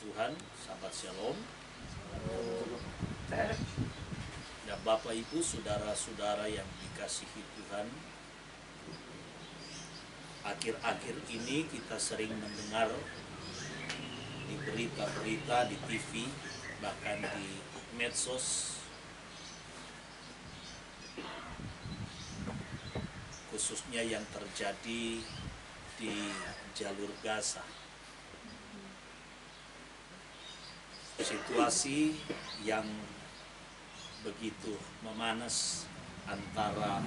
Tuhan, sahabat Shalom. Ya, Bapak Ibu, saudara-saudara yang dikasihi Tuhan, akhir-akhir ini kita sering mendengar di berita-berita, di TV, bahkan di medsos, khususnya yang terjadi di jalur Gaza. Situasi yang begitu memanas antara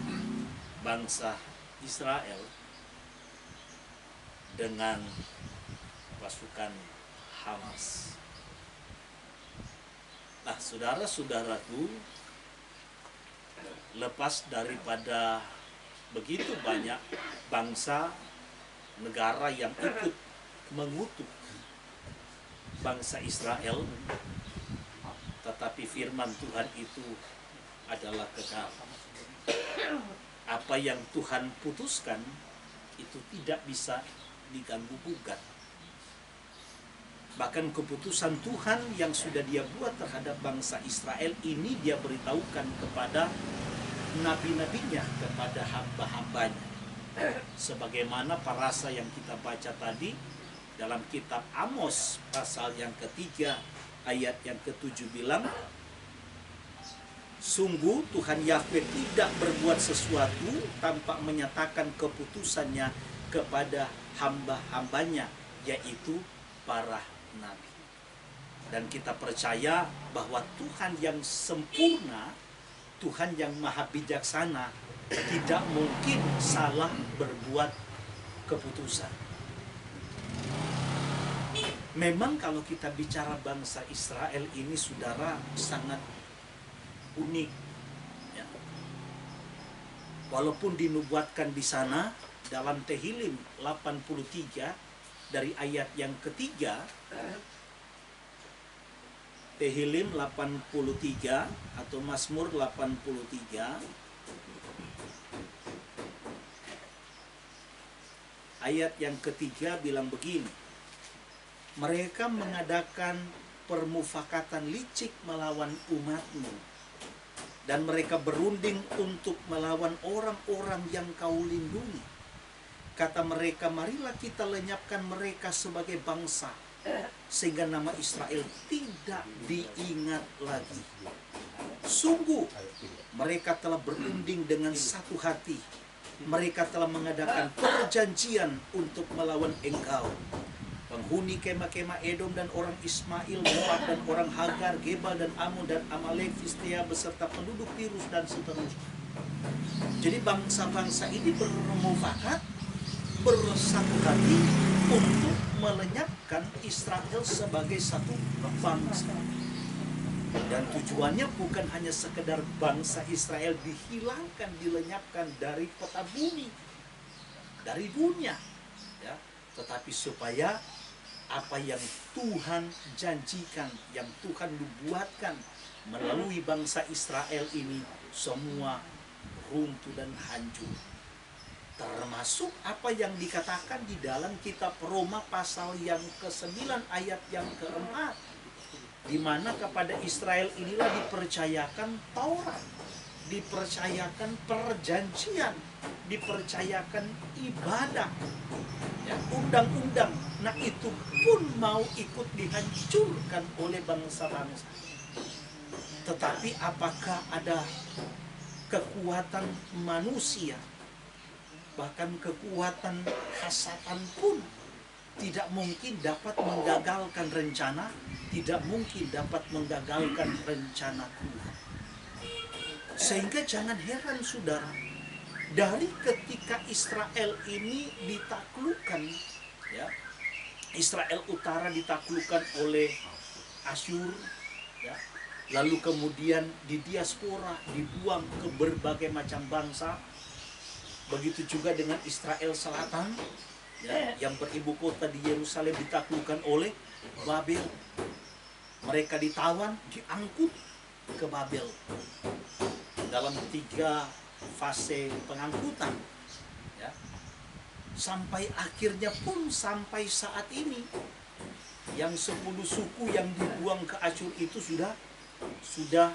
bangsa Israel dengan pasukan Hamas. Nah, saudara-saudaraku, lepas daripada begitu banyak bangsa negara yang ikut mengutuk bangsa Israel, tetapi firman Tuhan itu adalah kekal. Apa yang Tuhan putuskan itu tidak bisa diganggu gugat. Bahkan keputusan Tuhan yang sudah Dia buat terhadap bangsa Israel ini Dia beritahukan kepada nabi-nabinya, kepada hamba-hambanya. Sebagaimana parasa yang kita baca tadi dalam kitab Amos pasal yang ketiga ayat yang ke-7 bilang, sungguh Tuhan Yahweh tidak berbuat sesuatu tanpa menyatakan keputusannya kepada hamba-hambanya, yaitu para nabi. Dan kita percaya bahwa Tuhan yang sempurna, Tuhan yang maha bijaksana, tidak mungkin salah berbuat keputusan. Memang kalau kita bicara bangsa Israel ini, saudara, sangat unik. Ya. Walaupun dinubuatkan di sana dalam Tehillim 83 dari ayat yang ketiga, Tehillim 83 atau Mazmur 83 ayat yang ketiga bilang begini, mereka mengadakan permufakatan licik melawan umatmu, dan mereka berunding untuk melawan orang-orang yang kau lindungi. Kata mereka, marilah kita lenyapkan mereka sebagai bangsa, sehingga nama Israel tidak diingat lagi. Sungguh, mereka telah berunding dengan satu hati. Mereka telah mengadakan perjanjian untuk melawan engkau. Penghuni kemah-kemah Edom dan orang Ismail, Moab dan orang Hagar, Gebal dan Ammon dan Amalek, Filistia beserta penduduk Tirus dan seterusnya. Jadi bangsa-bangsa ini bermufakat, bersatu hati untuk melenyapkan Israel sebagai satu bangsa. Dan tujuannya bukan hanya sekedar bangsa Israel dihilangkan, dilenyapkan dari peta bumi, dari dunia, ya, tetapi supaya apa yang Tuhan janjikan, yang Tuhan nubuatkan melalui bangsa Israel ini semua runtuh dan hancur. Termasuk apa yang dikatakan di dalam kitab Roma pasal yang ke-9 ayat yang ke-4, di mana kepada Israel inilah dipercayakan Taurat, dipercayakan perjanjian, dipercayakan ibadah, ya, undang-undang. Nah, itu pun mau ikut dihancurkan oleh bangsa-bangsa. Tetapi apakah ada kekuatan manusia, bahkan kekuatan hasatan pun tidak mungkin dapat menggagalkan rencana, tidak mungkin dapat menggagalkan rencana Tuhan. Sehingga jangan heran, saudara, dari ketika Israel ini ditaklukkan, ya, Israel Utara ditaklukkan oleh Asyur, ya, lalu kemudian di diaspora dibuang ke berbagai macam bangsa. Begitu juga dengan Israel Selatan, ya, yang beribu kota di Yerusalem ditaklukkan oleh Babel. Mereka ditawan, diangkut ke Babel dalam 3 fase pengangkutan, ya. Sampai akhirnya pun sampai saat ini Yang 10 suku yang dibuang ke Asyur itu sudah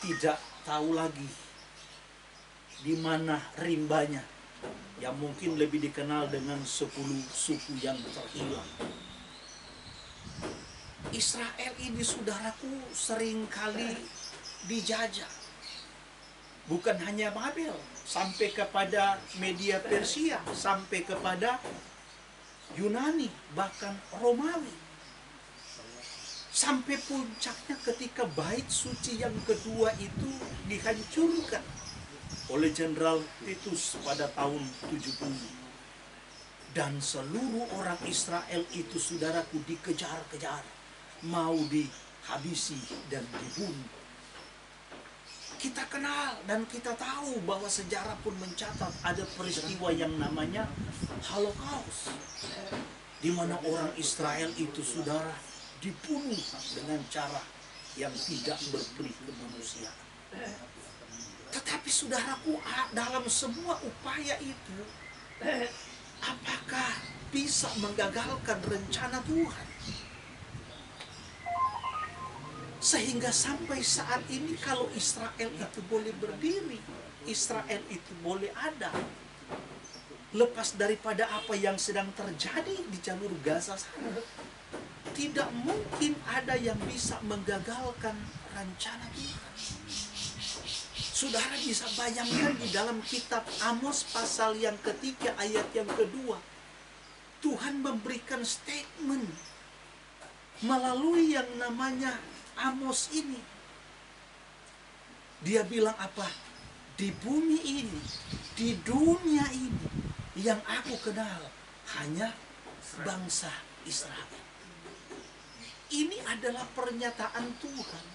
tidak tahu lagi di mana rimbanya, yang mungkin lebih dikenal dengan 10 suku yang terhilang. Israel ini, saudaraku, seringkali dijajah. Bukan hanya Babel, sampai kepada Media Persia, sampai kepada Yunani, bahkan Romawi. Sampai puncaknya ketika bait suci yang kedua itu dihancurkan oleh Jenderal Titus pada tahun 70. Dan seluruh orang Israel itu, saudaraku, dikejar-kejar, mau dihabisi dan dibunuh. Kita kenal dan kita tahu bahwa sejarah pun mencatat ada peristiwa yang namanya Holocaust, di mana orang Israel itu, saudara, dibunuh dengan cara yang tidak berperi kemanusiaan. Tetapi saudaraku, dalam semua upaya itu, apakah bisa menggagalkan rencana Tuhan? Sehingga sampai saat ini kalau Israel itu boleh berdiri, Israel itu boleh ada, lepas daripada apa yang sedang terjadi di jalur Gaza sana, tidak mungkin ada yang bisa menggagalkan rencana Tuhan. Saudara bisa bayangkan di dalam kitab Amos pasal yang ketiga ayat yang kedua, Tuhan memberikan statement melalui yang namanya Amos ini. Dia bilang apa? Di bumi ini, di dunia ini, yang aku kenal hanya bangsa Israel. Ini adalah pernyataan Tuhan.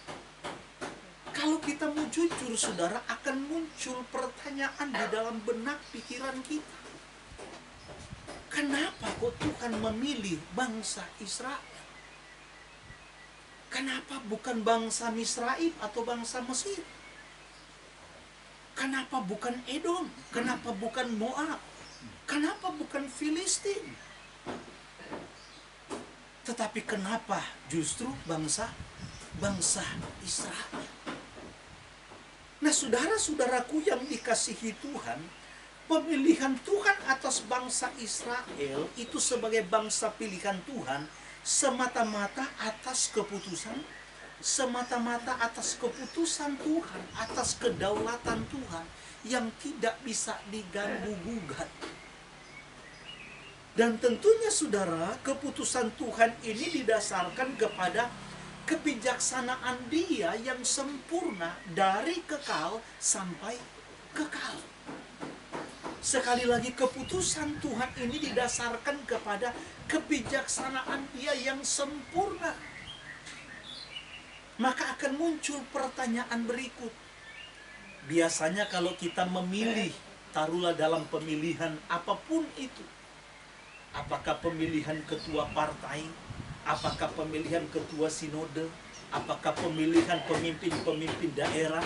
Kalau kita mau jujur, saudara, akan muncul pertanyaan di dalam benak pikiran kita. Kenapa kok Tuhan memilih bangsa Israel? Kenapa bukan bangsa Misraim atau bangsa Mesir? Kenapa bukan Edom? Kenapa bukan Moab? Kenapa bukan Filistin? Tetapi kenapa justru bangsa Israel? Nah, saudara-saudaraku yang dikasihi Tuhan, pemilihan Tuhan atas bangsa Israel itu sebagai bangsa pilihan Tuhan semata-mata atas keputusan Tuhan, atas kedaulatan Tuhan yang tidak bisa diganggu-gugat. Dan tentunya, saudara, keputusan Tuhan ini didasarkan kepada kebijaksanaan Dia yang sempurna dari kekal sampai kekal. Sekali lagi, keputusan Tuhan ini didasarkan kepada kebijaksanaan Dia yang sempurna. Maka akan muncul pertanyaan berikut. Biasanya kalau kita memilih, taruhlah dalam pemilihan apapun itu, apakah pemilihan ketua partai, apakah pemilihan ketua sinode, apakah pemilihan pemimpin-pemimpin daerah.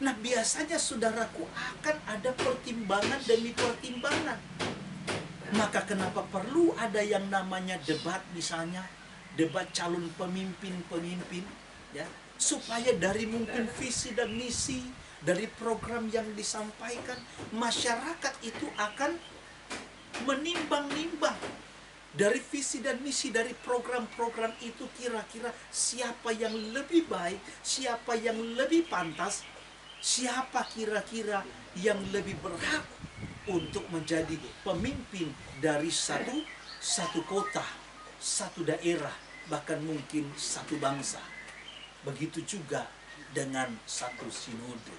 Nah, biasanya, saudaraku, akan ada pertimbangan demi pertimbangan. Maka kenapa perlu ada yang namanya debat, misalnya debat calon pemimpin-pemimpin, ya, supaya dari mungkin visi dan misi dari program yang disampaikan, masyarakat itu akan menimbang-nimbang dari visi dan misi dari program-program itu, kira-kira siapa yang lebih baik, siapa yang lebih pantas, siapa kira-kira yang lebih berhak untuk menjadi pemimpin dari satu kota, satu daerah, bahkan mungkin satu bangsa. Begitu juga dengan satu sinode.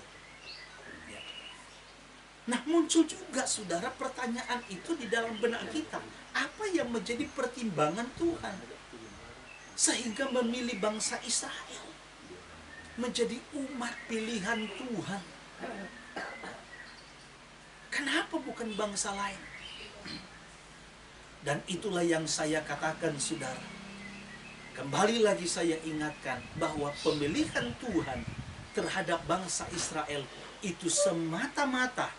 Ya. Nah, muncul juga, saudara, pertanyaan itu di dalam benak kita. Apa yang menjadi pertimbangan Tuhan sehingga memilih bangsa Israel menjadi umat pilihan Tuhan? Kenapa bukan bangsa lain? Dan itulah yang saya katakan, saudara. Kembali lagi saya ingatkan bahwa pemilihan Tuhan terhadap bangsa Israel itu semata-mata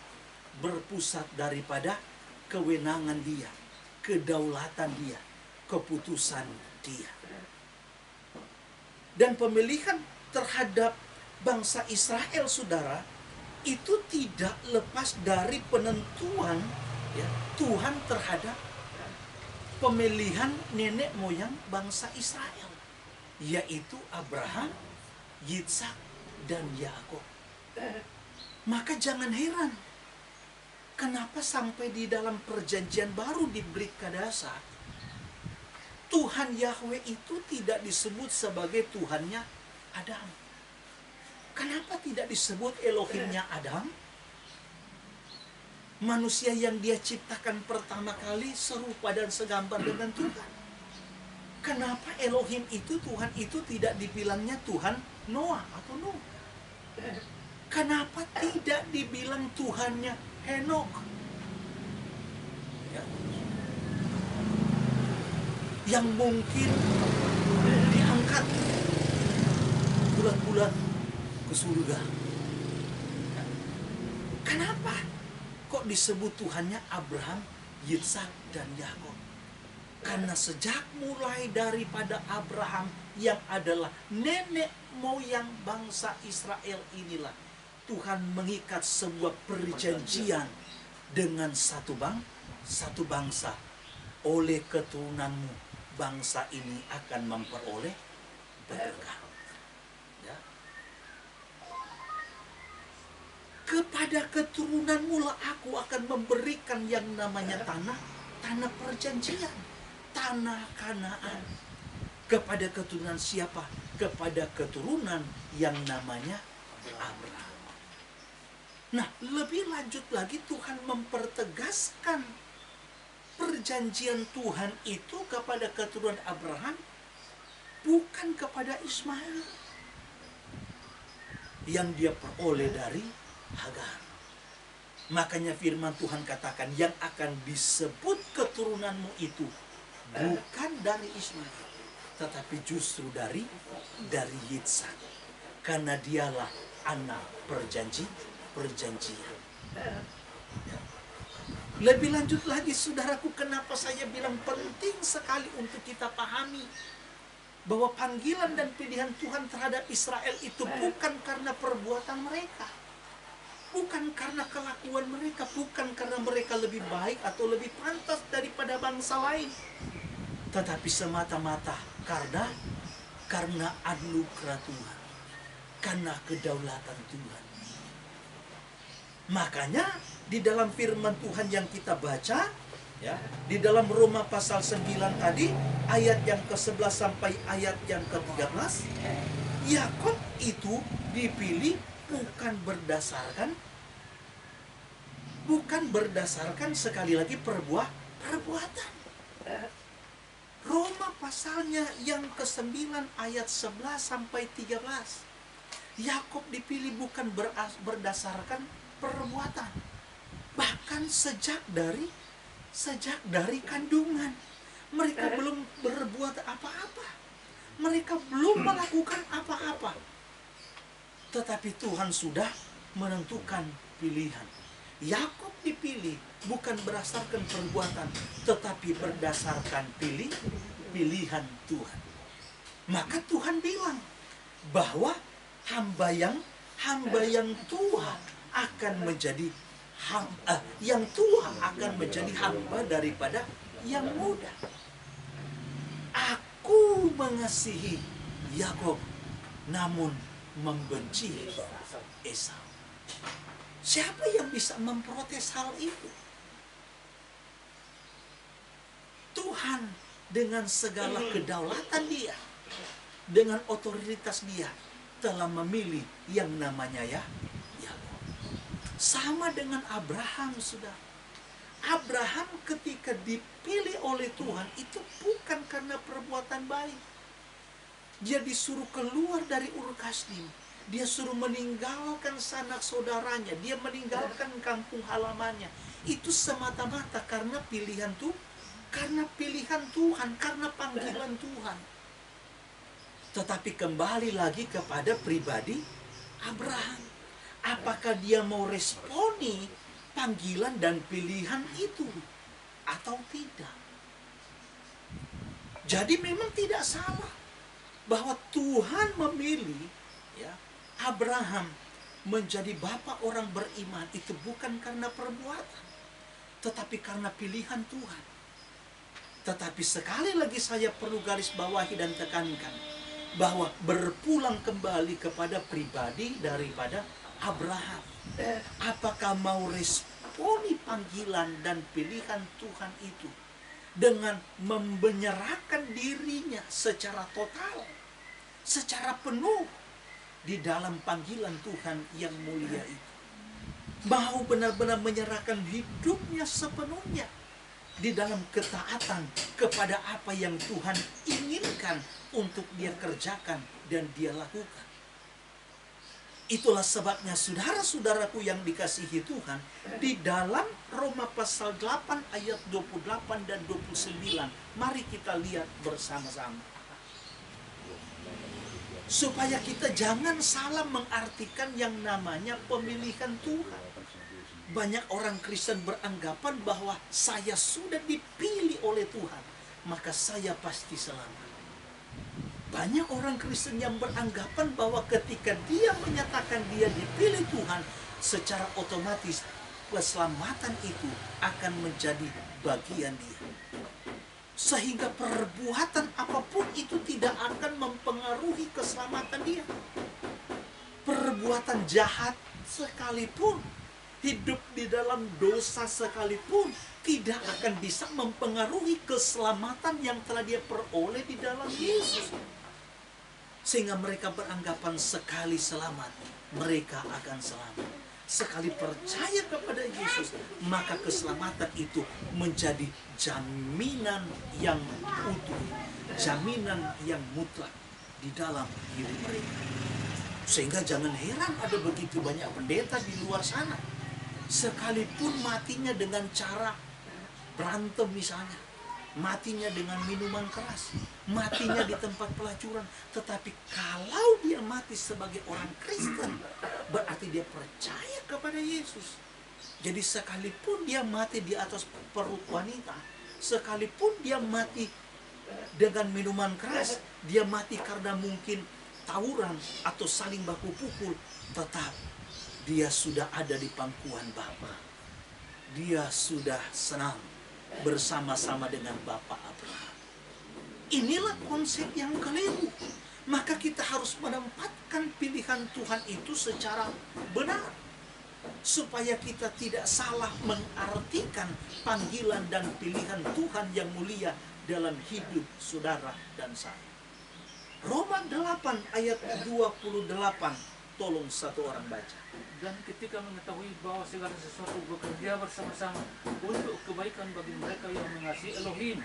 berpusat daripada kewenangan Dia, kedaulatan Dia, keputusan Dia. Dan pemilihan terhadap bangsa Israel, saudara, itu tidak lepas dari penentuan ya, Tuhan terhadap pemilihan nenek moyang bangsa Israel, yaitu Abraham, Yitsak, dan Yakub. Maka jangan heran kenapa sampai di dalam perjanjian baru diberi kadasa Tuhan Yahweh itu tidak disebut sebagai Tuhannya Adam. Kenapa tidak disebut Elohimnya Adam? Manusia yang dia ciptakan pertama kali serupa dan segambar dengan Tuhan. Kenapa Elohim itu, Tuhan itu tidak dibilangnya Tuhan Noah atau Nuh? Kenapa tidak dibilang Tuhannya Henok? Ya. Yang mungkin diangkat bulan-bulan ke surga. Kenapa kok disebut Tuhannya Abraham, Yitsak, dan Yakub? Karena sejak mulai daripada Abraham yang adalah nenek moyang bangsa Israel inilah Tuhan mengikat sebuah perjanjian dengan satu bangsa. Oleh keturunanmu bangsa ini akan memperoleh berkah. Ya. Kepada keturunanmu lah aku akan memberikan yang namanya tanah perjanjian, tanah Kanaan. Kepada keturunan siapa? Kepada keturunan yang namanya Abraham. Nah, lebih lanjut lagi Tuhan mempertegaskan perjanjian Tuhan itu kepada keturunan Abraham, bukan kepada Ismail yang dia peroleh dari Hagar. Makanya firman Tuhan katakan yang akan disebut keturunanmu itu bukan dari Ismail, tetapi justru dari Yitsak, karena dialah anak perjanjian. Lebih lanjut lagi, saudaraku, kenapa saya bilang penting sekali untuk kita pahami bahwa panggilan dan pilihan Tuhan terhadap Israel itu bukan karena perbuatan mereka, bukan karena kelakuan mereka, bukan karena mereka lebih baik atau lebih pantas daripada bangsa lain, tetapi semata-mata karena anugerah Tuhan, karena kedaulatan Tuhan. Makanya di dalam firman Tuhan yang kita baca ya, di dalam Roma pasal 9 tadi ayat yang ke-11 sampai ayat yang ke-13, Yakub itu dipilih bukan berdasarkan sekali lagi perbuatan. Roma pasalnya yang ke-9 ayat 11 sampai 13. Yakub dipilih bukan berdasarkan perbuatan. Bahkan sejak dari kandungan mereka belum berbuat apa-apa. Mereka belum melakukan apa-apa. Tetapi Tuhan sudah menentukan pilihan. Yakub dipilih bukan berdasarkan perbuatan, tetapi berdasarkan pilihan Tuhan. Maka Tuhan bilang bahwa hamba yang tua akan menjadi yang tua akan menjadi hamba daripada yang muda. Aku mengasihi Yakub, namun membenci Esau. Siapa yang bisa memprotes hal itu? Tuhan dengan segala kedaulatan dia, dengan otoritas dia, telah memilih yang namanya Yakub. Sama dengan Abraham, saudara. Abraham ketika dipilih oleh Tuhan itu bukan karena perbuatan baik. Dia disuruh keluar dari Ur Kasdim. Dia suruh meninggalkan sanak saudaranya. Dia meninggalkan kampung halamannya. Itu semata-mata karena pilihan Tuhan. Karena pilihan Tuhan, karena panggilan Tuhan. Tetapi kembali lagi kepada pribadi Abraham. Apakah dia mau responi panggilan dan pilihan itu atau tidak? Jadi memang tidak salah bahwa Tuhan memilih ya Abraham menjadi bapak orang beriman itu bukan karena perbuatan, tetapi karena pilihan Tuhan. Tetapi sekali lagi saya perlu garis bawahi dan tekankan bahwa berpulang kembali kepada pribadi daripada Abraham. Apakah mau responi panggilan dan pilihan Tuhan itu dengan menyerahkan dirinya secara total, secara penuh di dalam panggilan Tuhan yang mulia itu? Mau benar-benar menyerahkan hidupnya sepenuhnya di dalam ketaatan kepada apa yang Tuhan inginkan untuk dia kerjakan dan dia lakukan. Itulah sebabnya saudara-saudaraku yang dikasihi Tuhan, di dalam Roma pasal 8 ayat 28 dan 29, mari kita lihat bersama-sama. Supaya kita jangan salah mengartikan yang namanya pemilihan Tuhan. Banyak orang Kristen beranggapan bahwa saya sudah dipilih oleh Tuhan, maka saya pasti selamat. Banyak orang Kristen yang beranggapan bahwa ketika dia menyatakan dia dipilih Tuhan, secara otomatis keselamatan itu akan menjadi bagian dia. Sehingga perbuatan apapun itu tidak akan mempengaruhi keselamatan dia. Perbuatan jahat sekalipun, hidup di dalam dosa sekalipun, tidak akan bisa mempengaruhi keselamatan yang telah dia peroleh di dalam Yesus. Sehingga mereka beranggapan sekali selamat, mereka akan selamat. Sekali percaya kepada Yesus, maka keselamatan itu menjadi jaminan yang utuh, jaminan yang mutlak di dalam hidup mereka. Sehingga jangan heran ada begitu banyak pendeta di luar sana, sekalipun matinya dengan cara berantem misalnya, matinya dengan minuman keras, matinya di tempat pelacuran, tetapi kalau dia mati sebagai orang Kristen, berarti dia percaya kepada Yesus. Jadi sekalipun dia mati di atas perut wanita, sekalipun dia mati dengan minuman keras, dia mati karena mungkin tawuran atau saling baku pukul, tetap dia sudah ada di pangkuan Bapa. Dia sudah senang bersama-sama dengan Bapak Abraham. Inilah konsep yang keliru. Maka kita harus menempatkan pilihan Tuhan itu secara benar, supaya kita tidak salah mengartikan panggilan dan pilihan Tuhan yang mulia dalam hidup saudara dan saya. Roma 8 ayat 28, tolong satu orang baca. Dan ketika mengetahui bahwa segala sesuatu bekerja bersama-sama untuk kebaikan bagi mereka yang mengasihi Elohim,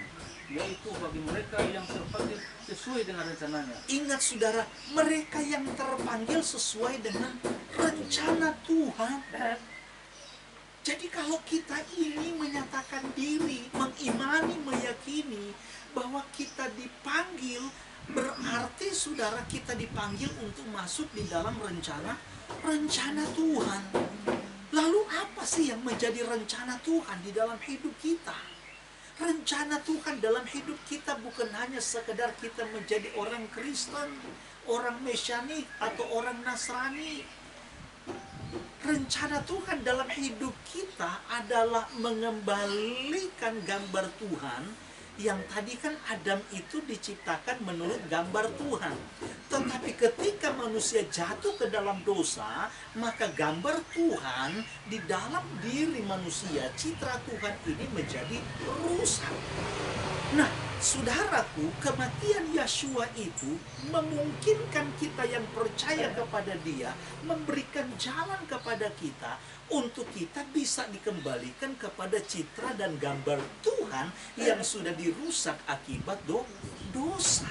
yaitu bagi mereka yang terpanggil sesuai dengan rencananya. Ingat saudara, mereka yang terpanggil sesuai dengan rencana Tuhan. Jadi kalau kita ini menyatakan diri, mengimani, meyakini bahwa kita dipanggil, berarti saudara kita dipanggil untuk masuk di dalam rencana Tuhan. Lalu apa sih yang menjadi rencana Tuhan di dalam hidup kita? Rencana Tuhan dalam hidup kita bukan hanya sekedar kita menjadi orang Kristen, orang Mesianik, atau orang Nasrani. Rencana Tuhan dalam hidup kita adalah mengembalikan gambar Tuhan. Yang tadi kan Adam itu diciptakan menurut gambar Tuhan. Tetapi ketika manusia jatuh ke dalam dosa, maka gambar Tuhan di dalam diri manusia, citra Tuhan ini menjadi rusak. Nah, saudaraku, kematian Yeshua itu memungkinkan kita yang percaya kepada Dia, memberikan jalan kepada kita untuk kita bisa dikembalikan kepada citra dan gambar Tuhan yang sudah dirusak akibat dosa.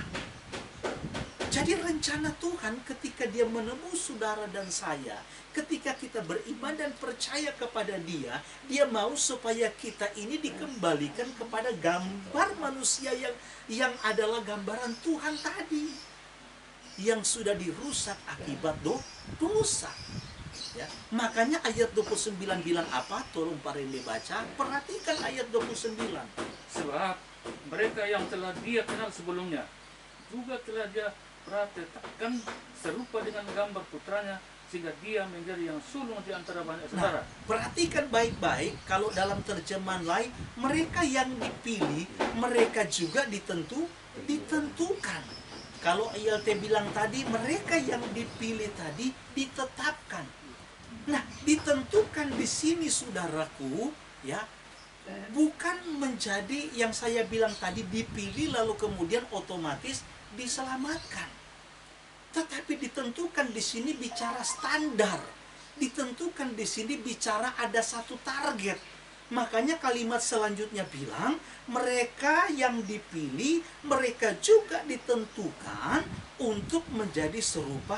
Jadi rencana Tuhan ketika Dia menebus saudara dan saya, ketika kita beriman dan percaya kepada Dia, Dia mau supaya kita ini dikembalikan kepada gambar manusia yang adalah gambaran Tuhan tadi, yang sudah dirusak akibat dosa. Ya. Makanya ayat 29 bilang apa? Tolong Pak Rende baca. Perhatikan ayat 29. Sebab mereka yang telah Dia kenal sebelumnya juga telah Dia Tetapkan serupa dengan gambar putranya, sehingga dia menjadi yang sulung di antara banyak saudara. Perhatikan baik-baik, kalau dalam terjemahan lain, mereka yang dipilih, mereka juga ditentukan. Kalau ILT bilang tadi, mereka yang dipilih tadi ditetapkan. Nah, ditentukan di sini saudaraku, ya, bukan menjadi yang saya bilang tadi dipilih lalu kemudian otomatis diselamatkan. Tetapi ditentukan di sini bicara standar. Ditentukan di sini bicara ada satu target. Makanya kalimat selanjutnya bilang, mereka yang dipilih, mereka juga ditentukan untuk menjadi serupa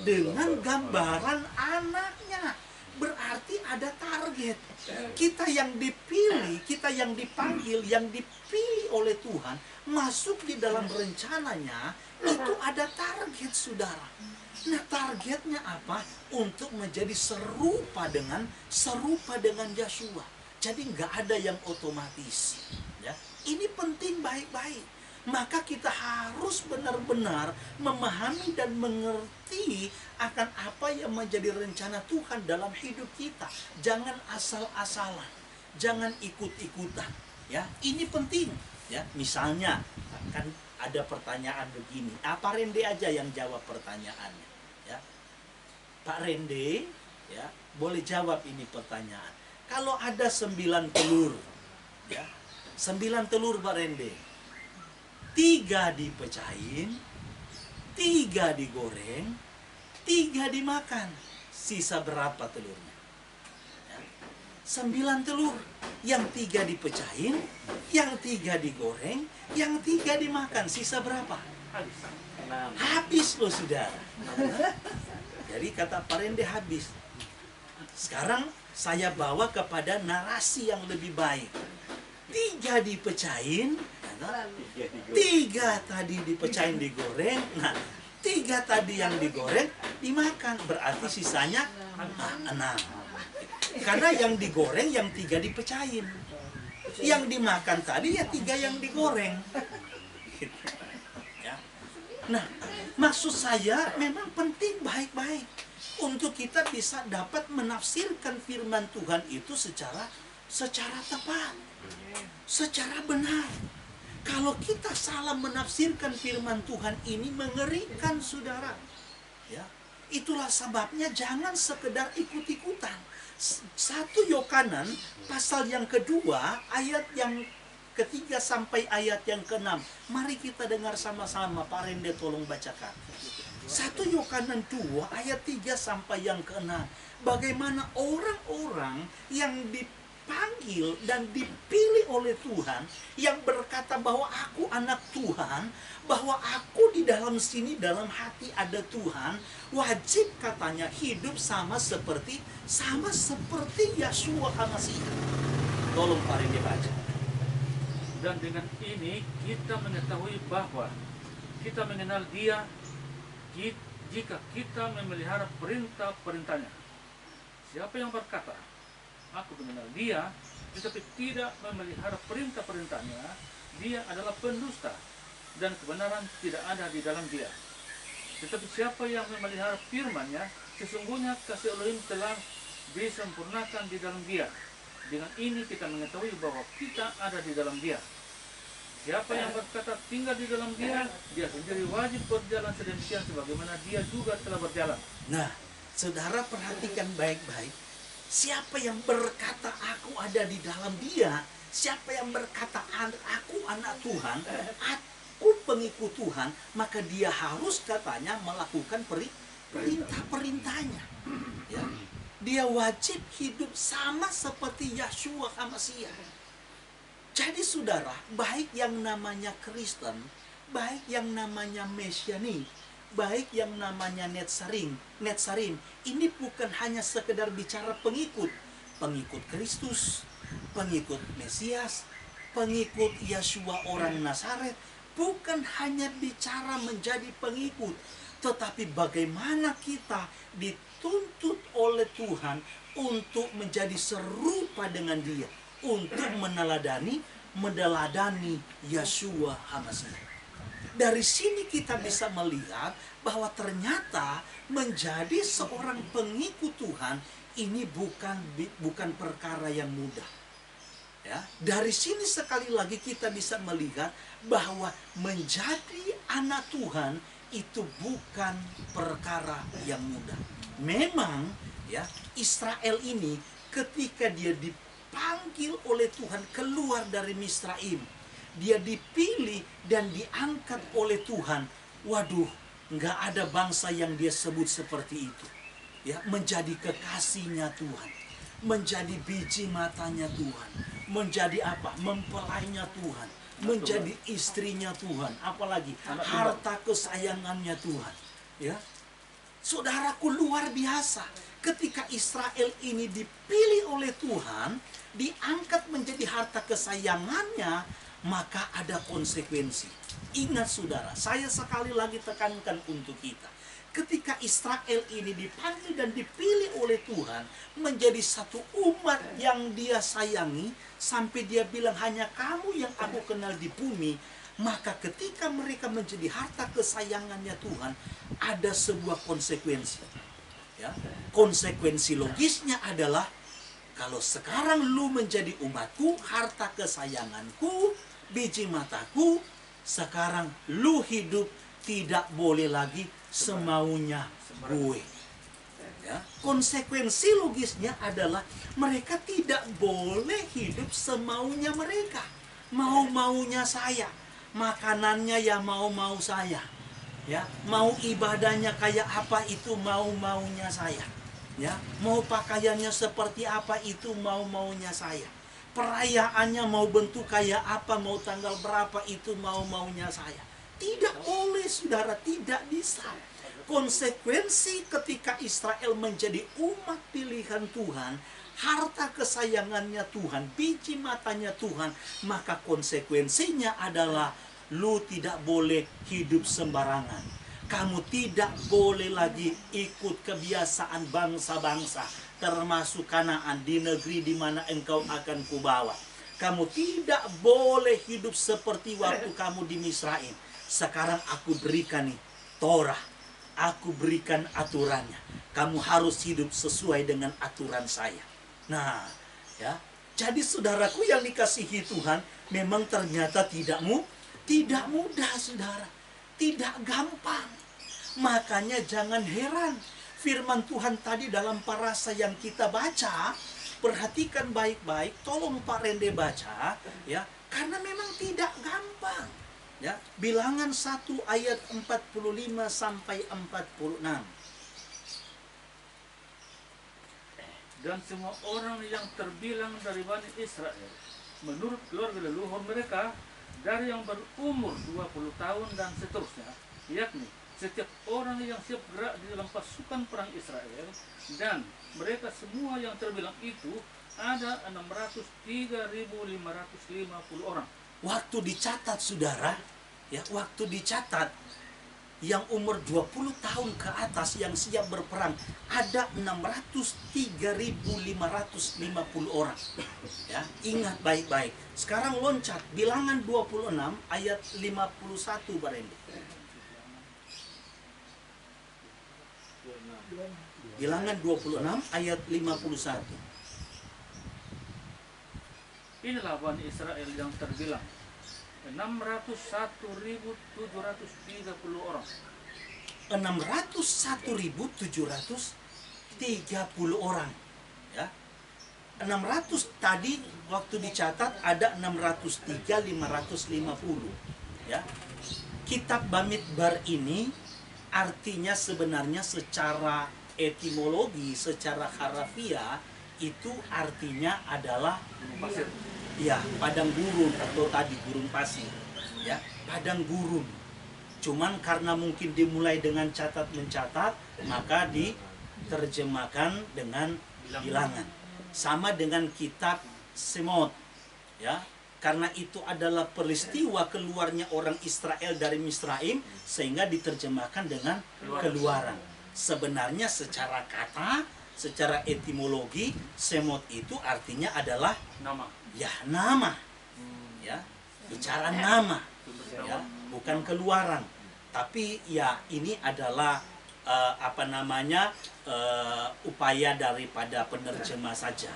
dengan gambaran anaknya. Berarti ada target. Kita yang dipilih, kita yang dipanggil, yang dipilih oleh Tuhan, masuk di dalam rencananya, itu ada target, saudara. Nah, targetnya apa? Untuk menjadi serupa dengan Yeshua. Jadi nggak ada yang otomatis. Ya, ini penting baik-baik. Maka kita harus benar-benar memahami dan mengerti akan apa yang menjadi rencana Tuhan dalam hidup kita. Jangan asal-asalan, jangan ikut-ikutan. Ya, ini penting. Ya, misalnya kan ada pertanyaan begini. Pak Rende aja yang jawab pertanyaannya. Ya, Pak Rende, ya, boleh jawab ini pertanyaan. Kalau ada 9 telur, ya, 9 telur Pak Rende, 3 dipecahin, 3 digoreng, 3 dimakan. Sisa berapa telurnya? Ya. 9 telur. Yang 3 dipecahin, yang 3 digoreng, yang 3 dimakan. Sisa berapa? Habis loh, saudara. Jadi kata Pak Rende habis. Sekarang saya bawa kepada narasi yang lebih baik. 3 dipecahin, 3 tadi dipecahin digoreng, nah 3 tadi yang digoreng dimakan, berarti sisanya 6. Karena yang digoreng yang 3 dipecahin, yang dimakan tadi ya 3 yang digoreng. Ya. Nah, maksud saya memang penting baik-baik untuk kita bisa dapat menafsirkan firman Tuhan itu secara tepat, secara benar. Kalau kita salah menafsirkan firman Tuhan ini mengerikan, saudara. Ya, itulah sebabnya jangan sekedar ikut-ikutan. 1 Yohanan pasal yang kedua ayat yang ketiga sampai ayat yang ke-6. Mari kita dengar sama-sama. Pak Rende tolong bacakan. 1 Yohanan 2 ayat 3 sampai yang ke-6. Bagaimana orang-orang yang dipanggil dan dipilih oleh Tuhan, yang berkata bahwa aku anak Tuhan, bahwa aku di dalam sini, dalam hati ada Tuhan, wajib katanya hidup sama seperti Yeshua HaMashiach. Tolong Pak Rende baca. Dan dengan ini kita mengetahui bahwa kita mengenal Dia jika kita memelihara perintah-perintahnya. Siapa yang berkata, aku mengenal Dia, tetapi tidak memelihara perintah-perintahnya, dia adalah pendusta, dan kebenaran tidak ada di dalam dia. Tetapi siapa yang memelihara firman-Nya, sesungguhnya kasih Elohim telah disempurnakan di dalam dia. Dengan ini kita mengetahui bahwa kita ada di dalam dia. Siapa yang berkata tinggal di dalam dia, dia sendiri wajib berjalan sedemikian sebagaimana dia juga telah berjalan. Nah, saudara perhatikan baik-baik. Siapa yang berkata aku ada di dalam dia, siapa yang berkata aku anak Tuhan, aku pengikut Tuhan, maka dia harus katanya melakukan perintah-perintahnya. Ya. Dia wajib hidup sama seperti Yeshua HaMashiach. Jadi saudara, baik yang namanya Kristen, baik yang namanya Mesiani, baik yang namanya Netsarim, ini bukan hanya sekedar bicara pengikut Kristus, pengikut Mesias, pengikut Yeshua orang Nazaret, bukan hanya bicara menjadi pengikut, tetapi bagaimana kita dituntut oleh Tuhan untuk menjadi serupa dengan Dia, untuk meneladani Yeshua HaMashiach. Dari sini kita bisa melihat bahwa ternyata menjadi seorang pengikut Tuhan ini bukan perkara yang mudah. Ya, dari sini sekali lagi kita bisa melihat bahwa menjadi anak Tuhan itu bukan perkara yang mudah. Memang ya, Israel ini ketika dia dipanggil oleh Tuhan keluar dari Misraim, dia dipilih dan diangkat oleh Tuhan. Waduh, nggak ada bangsa yang dia sebut seperti itu. Ya, menjadi kekasihnya Tuhan, menjadi biji matanya Tuhan, menjadi apa? Mempelainya Tuhan, menjadi istrinya Tuhan, apalagi harta kesayangannya Tuhan. Ya, saudaraku, luar biasa. Ketika Israel ini dipilih oleh Tuhan, diangkat menjadi harta kesayangannya, maka ada konsekuensi. Ingat saudara, saya sekali lagi tekankan untuk kita. Ketika Israel ini dipanggil dan dipilih oleh Tuhan menjadi satu umat yang dia sayangi, sampai dia bilang hanya kamu yang aku kenal di bumi, maka ketika mereka menjadi harta kesayangannya Tuhan, ada sebuah konsekuensi. Ya, konsekuensi logisnya adalah kalau sekarang lu menjadi umatku, harta kesayanganku, biji mataku, sekarang lu hidup tidak boleh lagi semaunya gue. Ya, konsekuensi logisnya adalah mereka tidak boleh hidup semaunya mereka. Mau-maunya saya. Makanannya ya mau-mau saya. Ya, mau ibadahnya kayak apa itu mau-maunya saya. Ya, mau pakaiannya seperti apa itu mau-maunya saya. Perayaannya mau bentuk kayak apa, mau tanggal berapa itu mau-maunya saya. Tidak boleh saudara, tidak bisa. Konsekuensi ketika Israel menjadi umat pilihan Tuhan, harta kesayangannya Tuhan, biji matanya Tuhan, maka konsekuensinya adalah lu tidak boleh hidup sembarangan. Kamu tidak boleh lagi ikut kebiasaan bangsa-bangsa, termasuk Kanaan, di negeri di mana engkau akan kubawa. Kamu tidak boleh hidup seperti waktu kamu di Misraim. Sekarang aku berikan nih Torah, aku berikan aturannya. Kamu harus hidup sesuai dengan aturan saya. Nah, ya, jadi saudaraku yang dikasihi Tuhan, memang ternyata tidak mudah saudara, tidak gampang. Makanya jangan heran firman Tuhan tadi dalam parasa yang kita baca, perhatikan baik-baik, tolong Pak Rende baca, ya, karena memang tidak gampang. Ya, Bilangan 1 ayat 45 sampai 46. Dan semua orang yang terbilang dari Bani Israel menurut keluarga leluhur mereka, dari yang berumur 20 tahun dan seterusnya, yakni setiap orang yang siap gerak di dalam pasukan perang Israel, dan mereka semua yang terbilang itu ada 603.550 orang. Waktu dicatat saudara, ya, waktu dicatat yang umur 20 tahun ke atas yang siap berperang ada 603.550 orang. Ya, ingat baik-baik. Sekarang loncat Bilangan 26 ayat 51 Barendi. Bilangan 26 ayat 51. Inilah Bani Israel yang terbilang 601.730 orang. 601.730 orang. Ya. 600 tadi waktu dicatat ada 603.550. Ya. Kitab Bamidbar ini artinya sebenarnya secara etimologi, secara harafiah itu artinya adalah Pasir. ya, padang gurun atau tadi gurun pasir. Ya, padang gurun. Cuman karena mungkin dimulai dengan catat mencatat, maka diterjemahkan dengan bilangan. Sama dengan kitab Semot. Ya, karena itu adalah peristiwa keluarnya orang Israel dari Misraim, sehingga diterjemahkan dengan keluaran. Sebenarnya secara kata, secara etimologi, Semot itu artinya adalah Nama. ya nama. Ya, bicara nama. Ya, bukan keluaran. Tapi ya ini adalah upaya daripada penerjemah saja.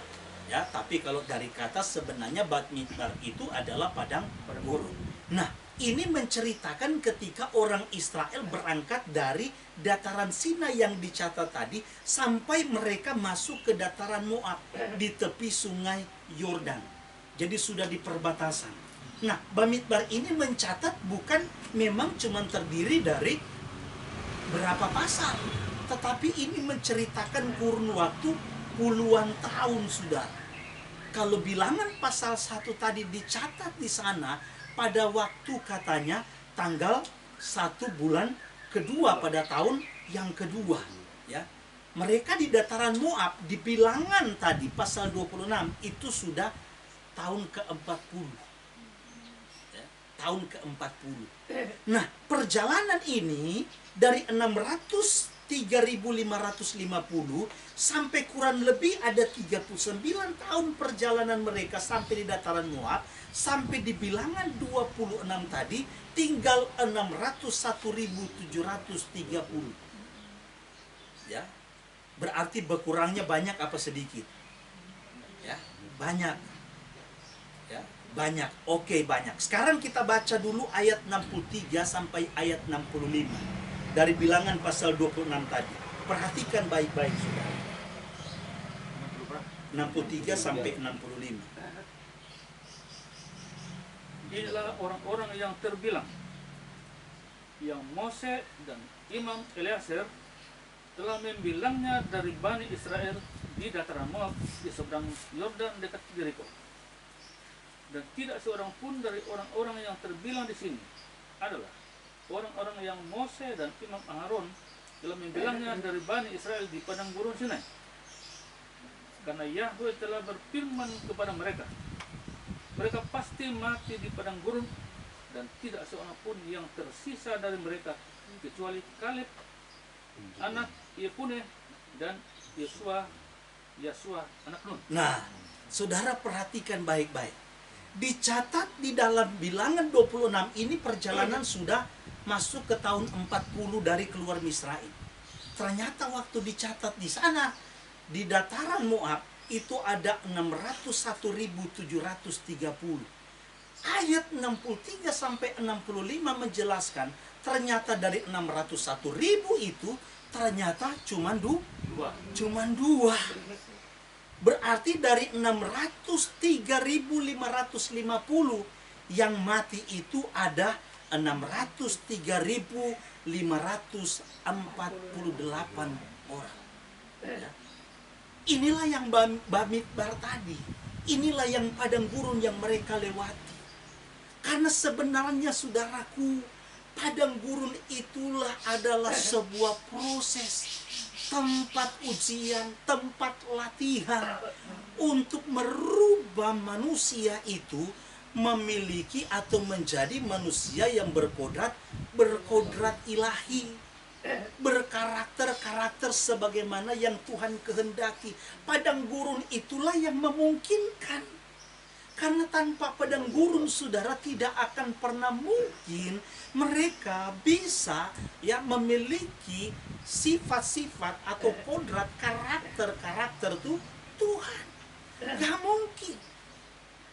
Ya, tapi kalau dari kata sebenarnya Bamidbar itu adalah padang gurun. Nah, ini menceritakan ketika orang Israel berangkat dari dataran Sinai yang dicatat tadi sampai mereka masuk ke dataran Moab di tepi sungai Yordan. Jadi sudah di perbatasan. Nah, Bamidbar ini mencatat bukan memang cuma terdiri dari berapa pasal, tetapi ini menceritakan kurun waktu puluhan tahun, saudara. Kalau bilangan pasal 1 tadi dicatat di sana pada waktu katanya tanggal 1 bulan kedua pada tahun yang kedua, ya. Mereka di dataran Moab di bilangan tadi pasal 26 itu sudah tahun ke-40. Ya, tahun ke-40. Nah, perjalanan ini dari 3.550 sampai kurang lebih ada 39 tahun perjalanan mereka sampai di dataran Moab, sampai di bilangan 26 tadi tinggal 601.730. Ya. Berarti berkurangnya banyak apa sedikit? Ya, banyak. Ya, banyak. Oke, banyak. Sekarang kita baca dulu ayat 63 sampai ayat 65. Dari bilangan pasal 26 tadi. Perhatikan baik-baik, saudara. 63 sampai 65. Inilah orang-orang yang terbilang, yang Mose dan Imam Eleazar telah membilangnya dari Bani Israel di dataran Moab di seberang Yordan dekat Yeriko. Dan tidak seorang pun dari orang-orang yang terbilang di sini adalah orang-orang yang Mose dan Imam Aharon telah membilangnya dari Bani Israel di padang gurun Sinai. Karena Yahweh telah berfirman kepada mereka, mereka pasti mati di padang gurun, dan tidak seorang pun yang tersisa dari mereka kecuali Kaleb anak Yefune dan Yosua anak Nun. Nah, saudara perhatikan baik-baik. Dicatat di dalam bilangan 26 ini perjalanan sudah masuk ke tahun 40 dari keluar Misraim. Ternyata waktu dicatat di sana di dataran Moab itu ada 601.730. Ayat 63 sampai 65 menjelaskan ternyata dari 601.000 itu ternyata cuma dua. Berarti dari 603.550 yang mati itu ada 603.548 orang. Ya. Inilah yang Bamidbar tadi. Inilah yang padang gurun yang mereka lewati. Karena sebenarnya saudaraku, padang gurun itulah adalah sebuah proses, tempat ujian, tempat latihan untuk merubah manusia itu memiliki atau menjadi manusia yang berkodrat ilahi, berkarakter sebagaimana yang Tuhan kehendaki. Padang gurun itulah yang memungkinkan. Karena tanpa padang gurun, saudara, tidak akan pernah mungkin mereka bisa memiliki sifat-sifat atau kodrat karakter Tuhan. Gak mungkin.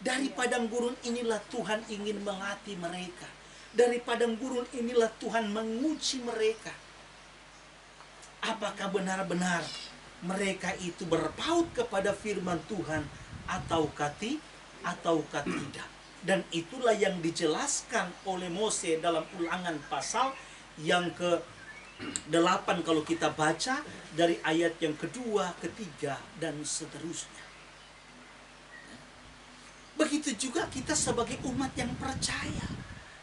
Dari padang gurun inilah Tuhan ingin melatih mereka. Dari padang gurun inilah Tuhan menguji mereka. Apakah benar-benar mereka itu berpaut kepada firman Tuhan ataukah tidak? Dan itulah yang dijelaskan oleh Mose dalam Ulangan pasal yang ke-8 kalau kita baca dari ayat yang kedua, ketiga, dan seterusnya. Begitu juga kita sebagai umat yang percaya.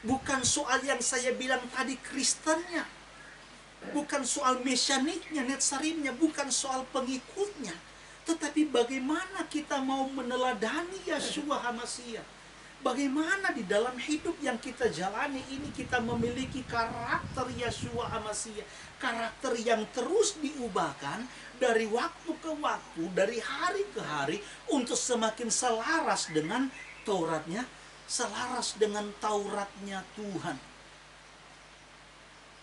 Bukan soal yang saya bilang tadi Kristennya, bukan soal mesianiknya, netsarimnya, bukan soal pengikutnya, tetapi bagaimana kita mau meneladani Yeshua HaMashiach. Bagaimana di dalam hidup yang kita jalani ini kita memiliki karakter Yeshua HaMashiach. Karakter yang terus diubahkan dari waktu ke waktu, dari hari ke hari, untuk semakin selaras dengan Tauratnya, selaras dengan Tauratnya Tuhan.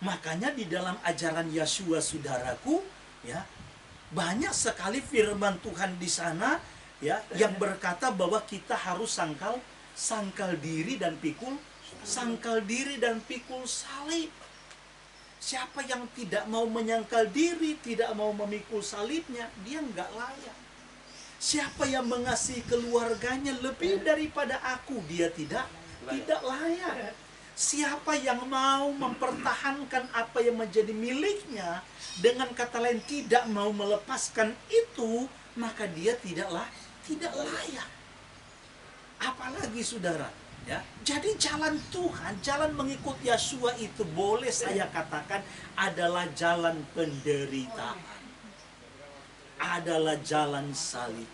Makanya di dalam ajaran Yeshua, saudaraku, ya, banyak sekali firman Tuhan di sana, ya, yang berkata bahwa kita harus sangkal diri dan pikul salib. Siapa yang tidak mau menyangkal diri, tidak mau memikul salibnya, dia nggak layak. Siapa yang mengasihi keluarganya lebih daripada aku, dia tidak layak. Siapa yang mau mempertahankan apa yang menjadi miliknya, dengan kata lain tidak mau melepaskan itu, maka dia tidak layak. Apalagi saudara, ya. Jadi jalan Tuhan, jalan mengikut Yeshua itu boleh saya katakan adalah jalan penderitaan. Adalah jalan salib.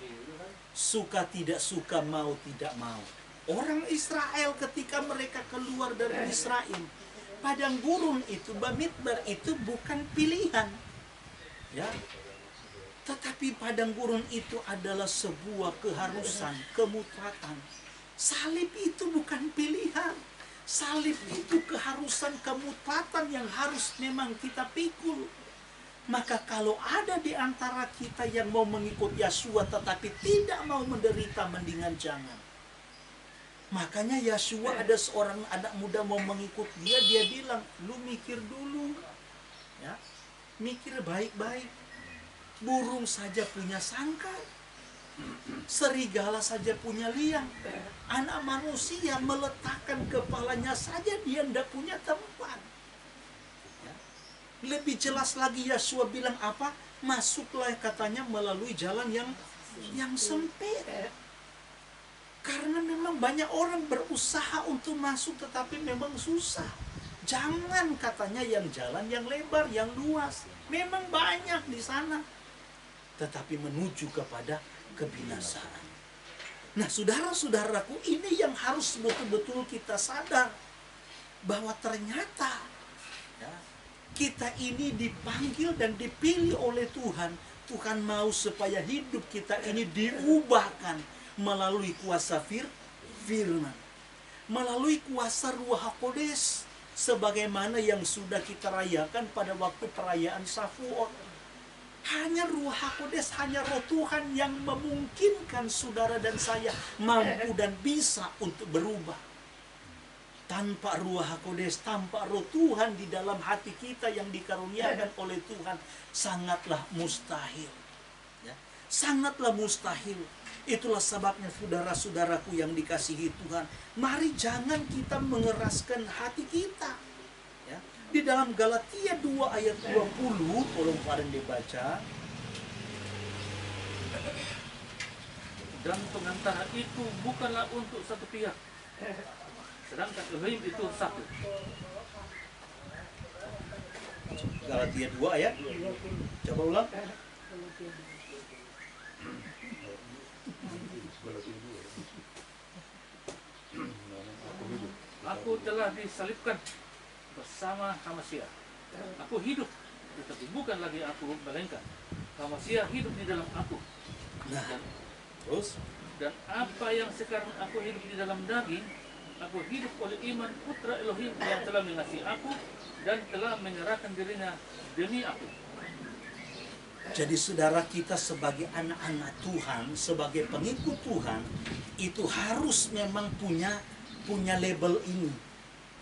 Suka tidak suka, mau tidak mau. Orang Israel ketika mereka keluar dari Israel, padang gurun itu, Bamidbar itu bukan pilihan. Ya. Tetapi padang gurun itu adalah sebuah keharusan, kemutlatan. Salib itu bukan pilihan. Salib itu keharusan, kemutlatan yang harus memang kita pikul. Maka kalau ada di antara kita yang mau mengikut Yeshua tetapi tidak mau menderita, mendingan jangan. Makanya Yeshua, ada seorang anak muda mau mengikut dia, dia bilang, lu mikir dulu, ya, mikir baik-baik. Burung saja punya sangkar, serigala saja punya liang. Anak manusia meletakkan kepalanya saja dia tidak punya tempat. Ya. Lebih jelas lagi Yeshua bilang apa? Masuklah katanya melalui jalan yang sempit. Karena memang banyak orang berusaha untuk masuk tetapi memang susah. Jangan katanya yang jalan yang lebar, yang luas. Memang banyak di sana. Tetapi menuju kepada kebinasaan. Nah, saudara-saudaraku, ini yang harus betul-betul kita sadar. Bahwa ternyata ya, kita ini dipanggil dan dipilih oleh Tuhan. Tuhan mau supaya hidup kita ini diubahkan melalui kuasa firman, melalui kuasa Ruach HaKodes, sebagaimana yang sudah kita rayakan pada waktu perayaan Shavuot. Hanya Ruach HaKodes, hanya Roh Tuhan yang memungkinkan saudara dan saya mampu dan bisa untuk berubah. Tanpa Ruach HaKodes, tanpa Roh Tuhan di dalam hati kita yang dikaruniakan oleh Tuhan, sangatlah mustahil. Ya, sangatlah mustahil. Itulah sebabnya saudara-saudaraku yang dikasihi Tuhan, mari jangan kita mengeraskan hati kita. Ya. Di dalam Galatia 2 ayat 20, tolong pada dibaca. Dan pengantara itu bukanlah untuk satu pihak, sedangkan Elohim itu satu. Galatia 2 ayat, coba ulang. Aku telah disalibkan bersama Hamasya. Aku hidup, tetapi bukan lagi aku, melainkan Hamasya hidup di dalam aku. Nah, terus? Dan apa yang sekarang aku hidup di dalam daging, aku hidup oleh iman Putra Elohim yang telah mengasihi aku dan telah menyerahkan dirinya demi aku. Jadi saudara, kita sebagai anak-anak Tuhan, sebagai pengikut Tuhan, itu harus memang punya label ini,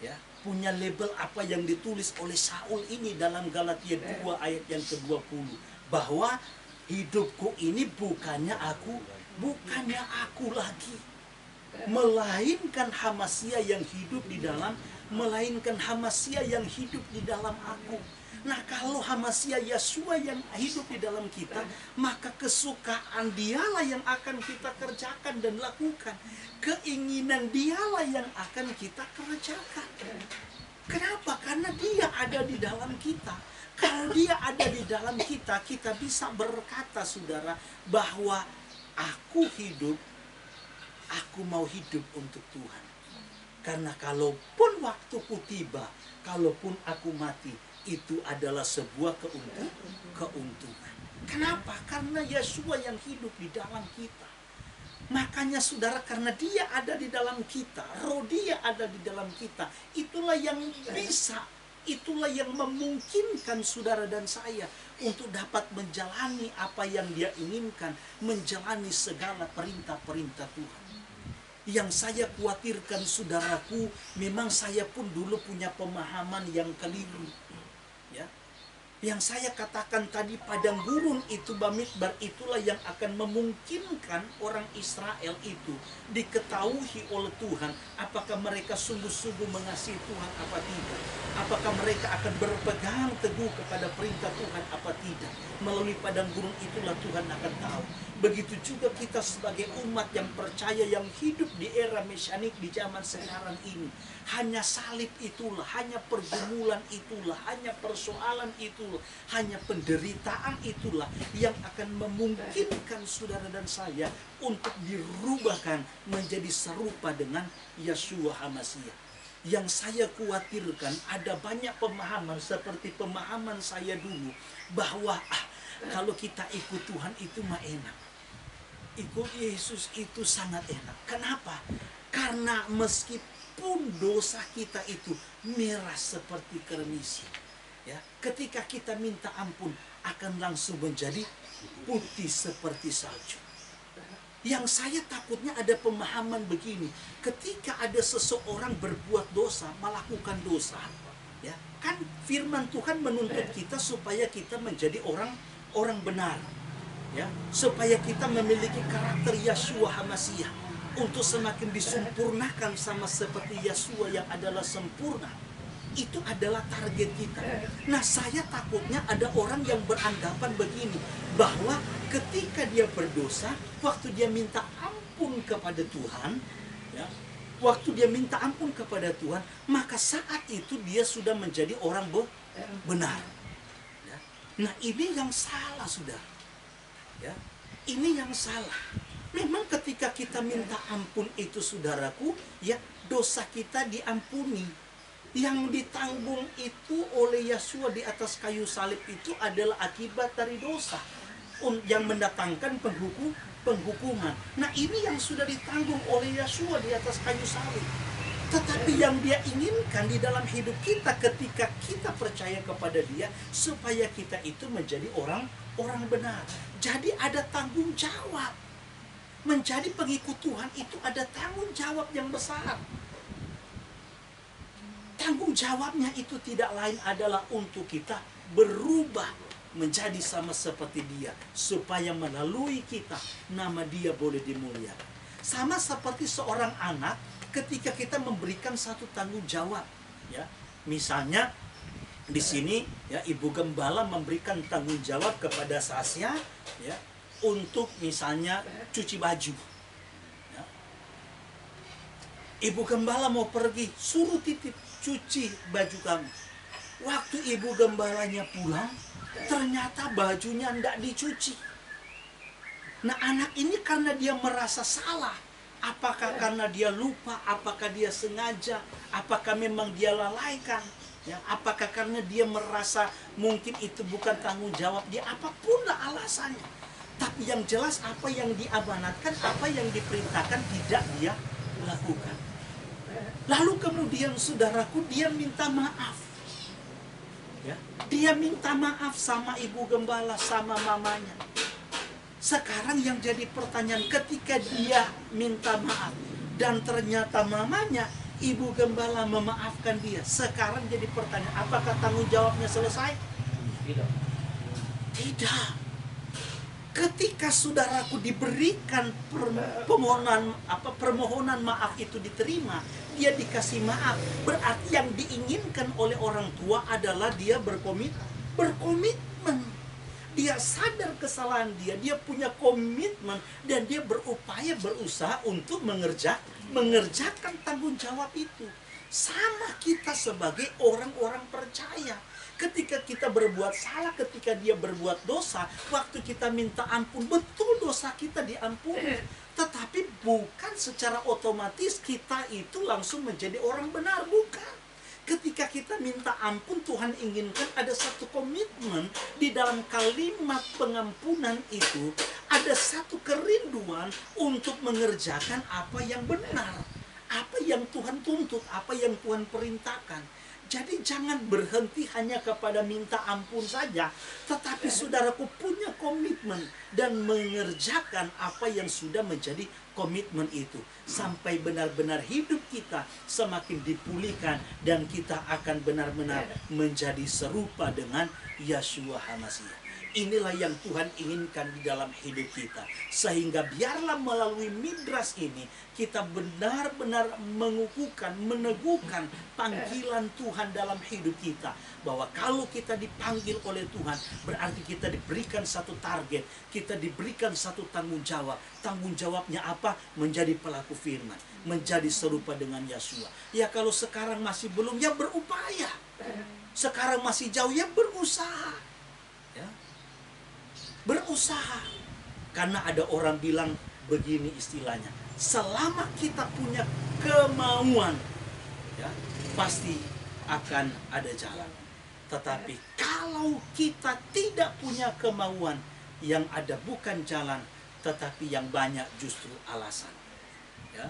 ya, punya label apa yang ditulis oleh Saul ini dalam Galatia 2 ayat yang ke-20, bahwa hidupku ini bukannya aku lagi, melainkan Hamasya yang hidup di dalam aku. Nah, kalau Hamasya Yeshua yang hidup di dalam kita, maka kesukaan dialah yang akan kita kerjakan dan lakukan. Keinginan dialah yang akan kita kerjakan. Kenapa? Karena dia ada di dalam kita. Kalau dia ada di dalam kita, kita bisa berkata, saudara, bahwa aku mau hidup untuk Tuhan. Karena kalaupun waktuku tiba, kalaupun aku mati, itu adalah sebuah keuntungan. Kenapa? Karena Yeshua yang hidup di dalam kita. Makanya saudara, karena dia ada di dalam kita, roh dia ada di dalam kita, itulah yang bisa Itulah yang memungkinkan saudara dan saya untuk dapat menjalani apa yang dia inginkan, menjalani segala perintah-perintah Tuhan. Yang saya khawatirkan saudaraku, memang saya pun dulu punya pemahaman yang keliru. Ya. Yang saya katakan tadi, padang gurun itu Bamidbar itulah yang akan memungkinkan orang Israel itu diketahui oleh Tuhan apakah mereka sungguh-sungguh mengasihi Tuhan apa tidak. Apakah mereka akan berpegang teguh kepada perintah Tuhan apa tidak. Melalui padang gurun itulah Tuhan akan tahu. Begitu juga kita sebagai umat yang percaya, yang hidup di era mesianik di zaman sekarang ini. Hanya salib itulah, hanya pergumulan itulah, hanya persoalan itulah, hanya penderitaan itulah yang akan memungkinkan saudara dan saya untuk dirubahkan menjadi serupa dengan Yeshua HaMasiah. Yang saya khawatirkan ada banyak pemahaman seperti pemahaman saya dulu bahwa kalau kita ikut Tuhan itu mah enak. Ikut Yesus itu sangat enak. Kenapa? Karena meskipun dosa kita itu merah seperti kermisi, ya, ketika kita minta ampun akan langsung menjadi putih seperti salju. Yang saya takutnya ada pemahaman begini, ketika ada seseorang berbuat dosa, melakukan dosa, ya, kan firman Tuhan menuntut kita supaya kita menjadi orang benar, ya, supaya kita memiliki karakter Yeshua HaMasiah untuk semakin disempurnakan sama seperti Yeshua yang adalah sempurna. Itu adalah target kita. Nah, saya takutnya ada orang yang beranggapan begini, bahwa ketika dia berdosa, waktu dia minta ampun kepada Tuhan, ya, waktu dia minta ampun kepada Tuhan, maka saat itu dia sudah menjadi orang benar. Ya. Nah, ini yang salah, saudara. Ya, ini yang salah. Memang ketika kita minta ampun itu, saudaraku, ya, dosa kita diampuni. Yang ditanggung itu oleh Yeshua di atas kayu salib itu adalah akibat dari dosa yang mendatangkan penghukuman. Nah, ini yang sudah ditanggung oleh Yeshua di atas kayu salib. Tetapi yang dia inginkan di dalam hidup kita ketika kita percaya kepada dia, supaya kita itu menjadi orang benar. Jadi ada tanggung jawab. Menjadi pengikut Tuhan itu ada tanggung jawab yang besar. Tanggung jawabnya itu tidak lain adalah untuk kita berubah menjadi sama seperti dia, supaya melalui kita nama dia boleh dimuliakan. Sama seperti seorang anak ketika kita memberikan satu tanggung jawab, ya. Misalnya di sini, ya, Ibu Gembala memberikan tanggung jawab kepada Sasya, ya, untuk misalnya cuci baju. Ya. Ibu Gembala mau pergi, suruh titip cuci baju kamu. Waktu Ibu Gembalanya pulang, ternyata bajunya tidak dicuci. Nah, anak ini karena dia merasa salah. Apakah karena dia lupa, apakah dia sengaja, apakah memang dia lalaikan, ya, apakah karena dia merasa mungkin itu bukan tanggung jawab dia, apapun lah alasannya. Tapi yang jelas apa yang diamanatkan, apa yang diperintahkan tidak dia lakukan. Lalu kemudian saudaraku, dia minta maaf, ya, dia minta maaf sama Ibu Gembala, sama mamanya. Sekarang yang jadi pertanyaan, ketika dia minta maaf dan ternyata mamanya, Ibu Gembala memaafkan dia, sekarang jadi pertanyaan, apakah tanggung jawabnya selesai? Tidak. Ketika saudaraku diberikan permohonan maaf itu diterima, dia dikasih maaf, berarti yang diinginkan oleh orang tua adalah dia berkomitmen. Dia sadar kesalahan dia punya komitmen, dan dia berusaha untuk mengerjakan tanggung jawab itu. Sama kita sebagai orang-orang percaya. Ketika kita berbuat salah, ketika dia berbuat dosa, waktu kita minta ampun, betul dosa kita diampuni. Tetapi bukan secara otomatis kita itu langsung menjadi orang benar, bukan. Ketika kita minta ampun, Tuhan inginkan ada satu komitmen di dalam kalimat pengampunan itu. Ada satu kerinduan untuk mengerjakan apa yang benar, apa yang Tuhan tuntut, apa yang Tuhan perintahkan. Jadi jangan berhenti hanya kepada minta ampun saja, tetapi saudaraku punya komitmen dan mengerjakan apa yang sudah menjadi komitmen itu. Sampai benar-benar hidup kita semakin dipulihkan dan kita akan benar-benar menjadi serupa dengan Yeshua HaMasiah. Inilah yang Tuhan inginkan di dalam hidup kita. Sehingga biarlah melalui midras ini kita benar-benar mengukuhkan, meneguhkan panggilan Tuhan dalam hidup kita. Bahwa kalau kita dipanggil oleh Tuhan, berarti kita diberikan satu target, kita diberikan satu tanggung jawab. Tanggung jawabnya apa? Menjadi pelaku firman, menjadi serupa dengan Yeshua. Ya kalau sekarang masih belum, ya berupaya. Sekarang masih jauh, ya berusaha. Ya. Berusaha. Karena ada orang bilang begini istilahnya, selama kita punya kemauan, ya, pasti akan ada jalan. Tetapi kalau kita tidak punya kemauan, yang ada bukan jalan, tetapi yang banyak justru alasan. Ya.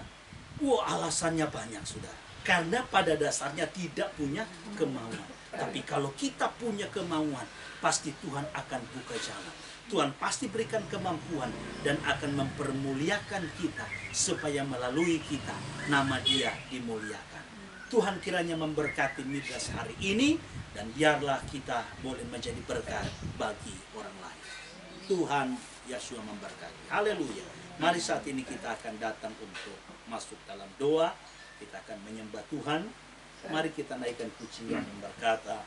Alasannya banyak, sudah. Karena pada dasarnya tidak punya kemauan. Tapi kalau kita punya kemauan, pasti Tuhan akan buka jalan. Tuhan pasti berikan kemampuan dan akan mempermuliakan kita supaya melalui kita nama Dia dimuliakan. Tuhan kiranya memberkati midras hari ini dan biarlah kita boleh menjadi berkat bagi orang lain. Tuhan Yeshua memberkati. Haleluya. Mari saat ini kita akan datang untuk masuk dalam doa. Kita akan menyembah Tuhan. Mari kita naikkan pujian yang berkata,